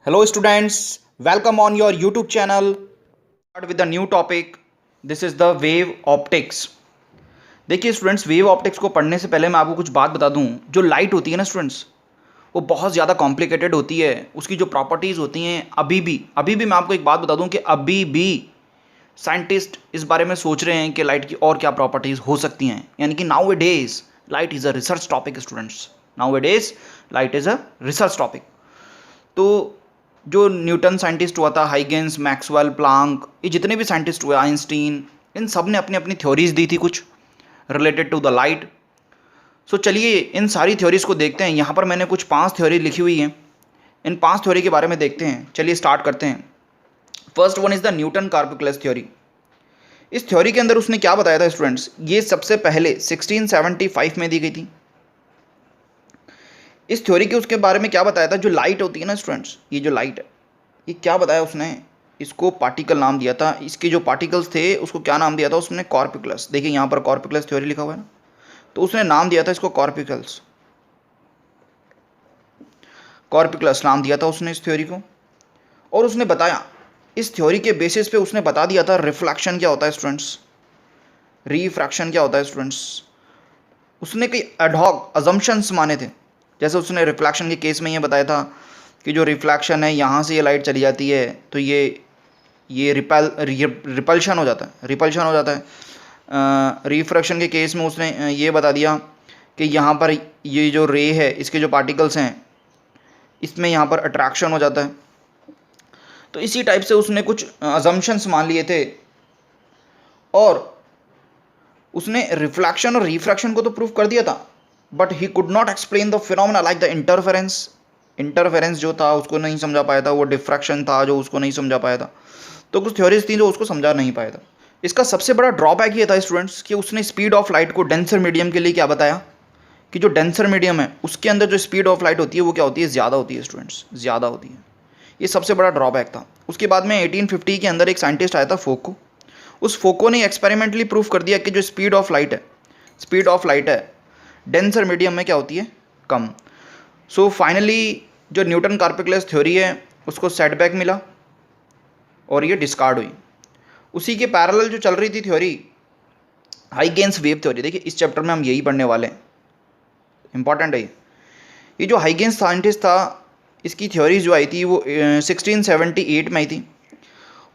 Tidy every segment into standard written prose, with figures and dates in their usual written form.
Hello students, welcome on your YouTube channel. Start with the new topic. This is the wave optics. देखिए students, wave optics को पढ़ने से पहले मैं आपको कुछ बात बता दूं। जो लाइट होती है ना स्टूडेंट्स, वो बहुत ज़्यादा कॉम्प्लिकेटेड होती है। उसकी जो प्रॉपर्टीज़ होती हैं अभी भी मैं आपको एक बात बता दूं कि अभी भी साइंटिस्ट इस बारे में सोच रहे हैं कि लाइट की और क्या प्रॉपर्टीज़ हो सकती हैं। यानी कि now A days light is a research topic students. Now A days light is a research topic. तो जो न्यूटन साइंटिस्ट हुआ था, हाइगेंस, मैक्सवेल, प्लांक, ये जितने भी साइंटिस्ट हुए, आइंस्टीन, इन सब ने अपनी अपनी थ्योरीज दी थी कुछ रिलेटेड टू द लाइट। सो चलिए इन सारी थ्योरीज को देखते हैं। यहाँ पर मैंने कुछ 5 थ्योरी लिखी हुई हैं। इन 5 थ्योरी के बारे में देखते हैं। चलिए स्टार्ट करते हैं। First one is the Newton corpuscular theory. इस थ्योरी के अंदर उसने क्या बताया था स्टूडेंट्स, ये सबसे पहले 1675 में दी गई थी। इस थ्योरी के उसके बारे में क्या बताया था, जो लाइट होती है ना स्टूडेंट्स, ये जो लाइट है, ये क्या बताया उसने, इसको पार्टिकल नाम दिया था। इसके जो पार्टिकल्स थे उसको क्या नाम दिया था उसने, कॉर्पिकुलस। देखिए यहाँ पर कॉर्पिकुलस थ्योरी लिखा हुआ है ना, तो उसने नाम दिया था इसको कॉर्पिकल्स। कॉर्पिकुलस नाम दिया था उसने इस थ्योरी को। और उसने बताया, इस थ्योरी के बेसिस पे उसने बता दिया था रिफ्लेक्शन क्या होता है स्टूडेंट्स, रिफ्रैक्शन क्या होता है स्टूडेंट्स। उसने कई एडहॉक अजम्पशंस माने थे। जैसे उसने रिफ्लेक्शन के केस में ये बताया था कि जो रिफ्लेक्शन है, यहाँ से ये लाइट चली जाती है तो ये रिपल्शन हो जाता है, रिपल्शन हो जाता है। रिफ्रैक्शन के केस में उसने ये बता दिया कि यहाँ पर ये जो रे है, इसके जो पार्टिकल्स हैं, इसमें यहाँ पर अट्रैक्शन हो जाता है। तो इसी टाइप से उसने कुछ अजम्पशंस मान लिए थे। और उसने रिफ्लेक्शन और रिफ्रैक्शन को तो प्रूव कर दिया था, but he could not explain the phenomena like the interference. Interference जो था उसको नहीं समझा पाया था, वो डिफ्रैक्शन था जो उसको नहीं समझा पाया था। तो कुछ थ्योरीज थी जो उसको समझा नहीं पाया था। इसका सबसे बड़ा ड्रॉबैक ये था स्टूडेंट्स कि उसने स्पीड ऑफ लाइट को डेंसर मीडियम के लिए क्या बताया कि जो डेंसर मीडियम है उसके अंदर जो स्पीड ऑफ लाइट होती है वो क्या होती है, ज़्यादा होती है स्टूडेंट्स, ज़्यादा होती है। ये सबसे बड़ा ड्रॉबैक था। उसके बाद में 1850 के अंदर एक साइंटिस्ट आया था, फोको। उस फोको ने एक्सपेरिमेंटली प्रूफ कर दिया कि जो स्पीड ऑफ लाइट है, स्पीड ऑफ लाइट है डेंसर मीडियम में क्या होती है, कम। सो फाइनली जो न्यूटन कार्पिकुलस थ्योरी है उसको सेटबैक मिला और ये डिस्कार्ड हुई। उसी के पैरेलल जो चल रही थी थ्योरी, हाइगेंस वेव थ्योरी। देखिए इस चैप्टर में हम यही पढ़ने वाले हैं, इंपॉर्टेंट है ये जो हाइगेंस साइंटिस्ट था, इसकी थ्योरी जो आई थी वो 1678 में आई थी।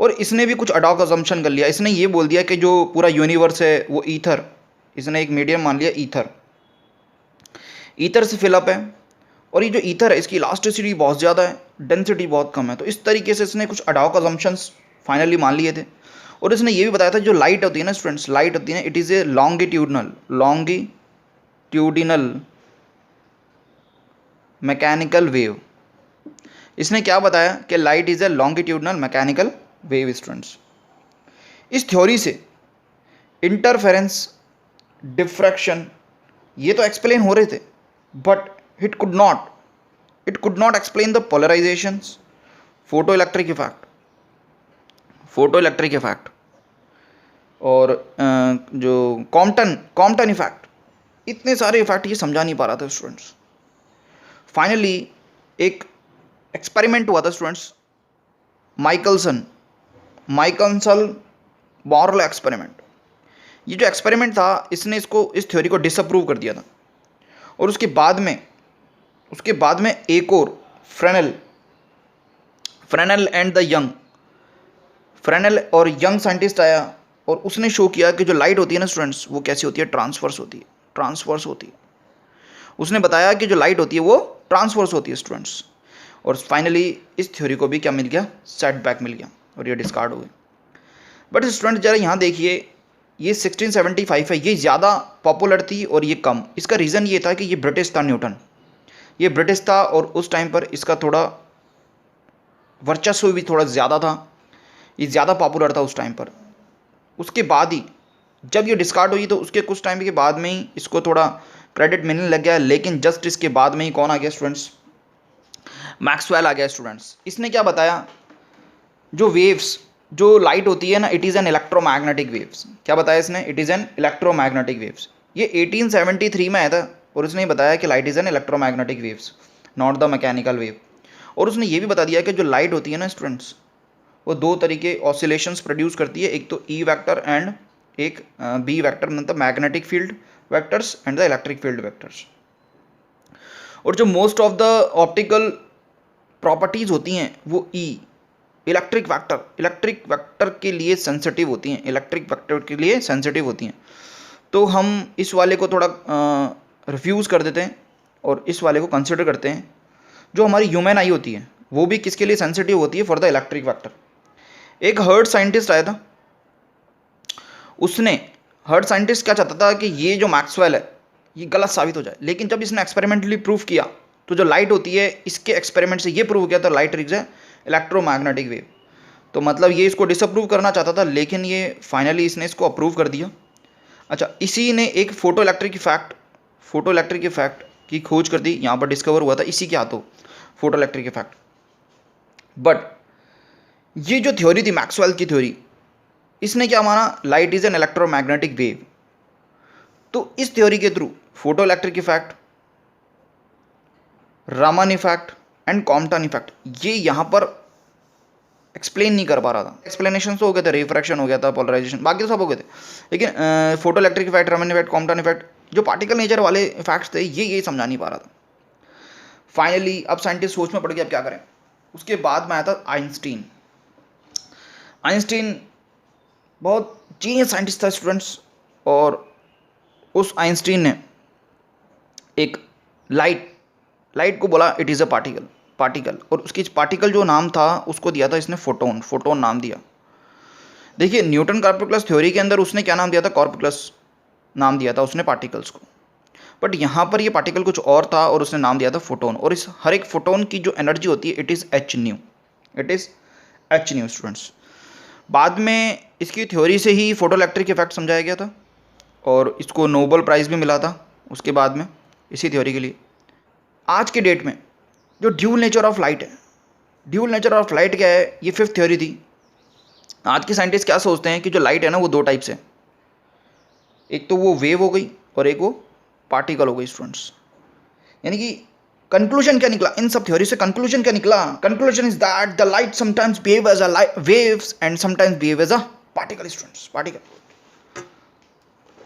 और इसने भी कुछ अडॉक अजम्पशन कर लिया। इसने ये बोल दिया कि जो पूरा यूनिवर्स है वो ईथर, इसने एक मीडियम मान लिया ईथर, ईथर से फिलअप है। और ये जो ईथर है इसकी इलास्टिसिटी बहुत ज़्यादा है, डेंसिटी बहुत कम है। तो इस तरीके से इसने कुछ अडॉक अजम्पशंस फाइनली मान लिए थे। और इसने ये भी बताया था जो लाइट होती है ना स्टूडेंट्स, लाइट होती है ना, it is a longitudinal mechanical wave. इसने क्या बताया कि light is a longitudinal mechanical wave students. इस थ्योरी से इंटरफेरेंस, डिफ्रैक्शन, ये तो एक्सप्लेन हो रहे थे, but it could not explain the polarisations, photoelectric effect और जो कॉम्पटन इफेक्ट, इतने सारे इफेक्ट ये समझा नहीं पा रहा था स्टूडेंट्स। फाइनली एक एक्सपेरिमेंट हुआ था स्टूडेंट्स, माइकलसन मॉरल एक्सपेरिमेंट। ये जो एक्सपेरिमेंट था इसने इस थ्योरी को डिसअप्रूव कर दिया था। और उसके बाद में एक और Fresnel and the young, Fresnel और यंग साइंटिस्ट आया और उसने शो किया कि जो लाइट होती है ना स्टूडेंट्स वो कैसी होती है, ट्रांसवर्स होती है। उसने बताया कि जो लाइट होती है वो ट्रांसवर्स होती है स्टूडेंट्स। और फाइनली इस थ्योरी को भी क्या मिल गया, सेटबैक मिल गया और ये डिस्कार्ड हो गई। बट स्टूडेंट जरा यहाँ देखिए, ये 1675 है, ये ज़्यादा पॉपुलर थी और ये कम। इसका रीज़न ये था कि ये ब्रिटिश था, न्यूटन ये ब्रिटिश था और उस टाइम पर इसका थोड़ा वर्चस्व भी थोड़ा ज़्यादा था, ये ज़्यादा पॉपुलर था उस टाइम पर। उसके बाद ही जब ये डिस्कार्ड हुई तो उसके कुछ टाइम के बाद में ही इसको थोड़ा क्रेडिट मिलने लग गया। लेकिन जस्ट इसके बाद में ही कौन आ गया स्टूडेंट्स, मैक्सवेल आ गया स्टूडेंट्स। इसने क्या बताया, जो वेव्स, जो लाइट होती है ना, it is an electromagnetic waves. क्या बताया इसने, it is an electromagnetic waves. ये 1873 में आया था और उसने बताया कि light is an electromagnetic waves, not the mechanical wave. और उसने ये भी बता दिया कि जो लाइट होती है ना स्टूडेंट्स, वो दो तरीके ऑसिलेशंस प्रोड्यूस करती है, एक तो ई वेक्टर एंड एक बी वेक्टर, मतलब magnetic field vectors and the electric field vectors. और जो most of the optical properties होती हैं वो ई इलेक्ट्रिक वेक्टर के लिए सेंसिटिव होती हैं, इलेक्ट्रिक वेक्टर के लिए सेंसिटिव होती हैं। तो हम इस वाले को थोड़ा रिफ्यूज़ कर देते हैं और इस वाले को कंसिडर करते हैं। जो हमारी ह्यूमन आई होती है वो भी किसके लिए सेंसिटिव होती है? For the electric vector. एक हर्ट साइंटिस्ट आया था, उसने हर्ट साइंटिस्ट क्या चाहता था कि ये जो मैक्सवेल है ये गलत साबित हो जाए, लेकिन जब इसने एक्सपेरिमेंटली प्रूफ किया तो जो लाइट होती है इसके एक्सपेरिमेंट से ये प्रूव किया था light is a electromagnetic wave. तो मतलब ये इसको डिसअप्रूव करना चाहता था, लेकिन ये फाइनली इसने इसको अप्रूव कर दिया। अच्छा, इसी ने एक फोटो इलेक्ट्रिक इफेक्ट की खोज कर दी, यहाँ पर डिस्कवर हुआ था इसी के हाथों, फोटो इलेक्ट्रिक इफेक्ट। बट ये जो थ्योरी थी मैक्सवेल की थ्योरी, इसने क्या माना? Light is an electromagnetic wave. तो इस थ्योरी के through photo electric effect, Raman effect and Compton effect, ये यहाँ पर एक्सप्लेन नहीं कर पा रहा था। एक्सप्लेनेशन तो हो गए थे, रिफ्रैक्शन हो गया था, पोलराइजेशन, बाकी तो सब हो गए थे, लेकिन photo electric effect, Raman effect, Compton effect, जो पार्टिकल नेचर वाले इफेक्ट्स थे ये समझा नहीं पा रहा था। फाइनली अब साइंटिस्ट सोच में पड़ गया अब क्या करें। उसके बाद में आया था आइंस्टीन। आइंस्टीन बहुत जीनियस साइंटिस्ट था स्टूडेंट्स, और उस आइंस्टीन ने एक लाइट को बोला इट इज़ अ पार्टिकल, और उसकी पार्टिकल जो नाम था उसको दिया था इसने फोटोन नाम दिया। देखिए न्यूटन कॉर्पूस्कुलस थ्योरी के अंदर उसने क्या नाम दिया था? कॉर्पूस्कुलस नाम दिया था उसने पार्टिकल्स को, बट यहाँ पर ये पार्टिकल कुछ और था और उसने नाम दिया था फोटोन। और इस हर एक फोटोन की जो एनर्जी होती है it is H new students. बाद में इसकी थ्योरी से ही फोटो इलेक्ट्रिक इफेक्ट समझाया गया था और इसको नोबेल प्राइज़ भी मिला था उसके बाद में इसी थ्योरी के लिए। आज के डेट में जो ड्यूल नेचर ऑफ लाइट है, ड्यूल नेचर ऑफ लाइट क्या है? ये फिफ्थ थ्योरी थी। आज के साइंटिस्ट क्या सोचते हैं कि जो लाइट है ना वो दो टाइप से, एक तो वो वेव हो गई और एक वो पार्टिकल हो गई स्टूडेंट्स। यानी कि कंक्लूजन क्या निकला इन सब थ्योरी से? कंक्लूजन क्या निकला? Conclusion is that the light sometimes behave as a waves and sometimes behave as a particle students, particle.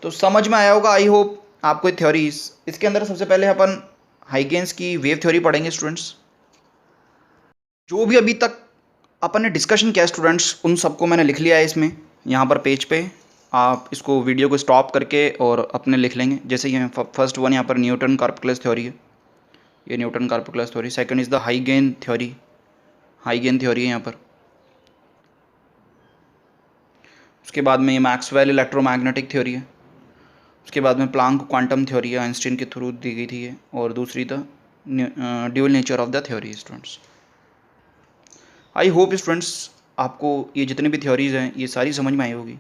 तो समझ में आया होगा आई होप आपको थ्योरीज। इसके अंदर सबसे पहले अपन हाइगेंस की वेव थ्योरी पढ़ेंगे स्टूडेंट्स। जो भी अभी तक अपन ने डिस्कशन किया स्टूडेंट्स उन सबको मैंने लिख लिया है इसमें, यहाँ पर पेज पे। आप इसको वीडियो को स्टॉप करके और अपने लिख लेंगे। जैसे ये फर्स्ट वन यहाँ पर न्यूटन कॉर्पूस्कुलस थ्योरी है, ये Newton corpuscular theory. Second is the हाइगेन थ्योरी है यहाँ पर। उसके बाद में ये मैक्सवेल इलेक्ट्रोमैग्नेटिक थ्योरी है। उसके बाद में प्लांक क्वांटम थ्योरी है, आइंस्टीन के थ्रू दी गई थी ये। और दूसरी the dual nature of the theory students. I hope students आपको ये जितनी भी थ्योरीज हैं ये सारी समझ में आई होगी।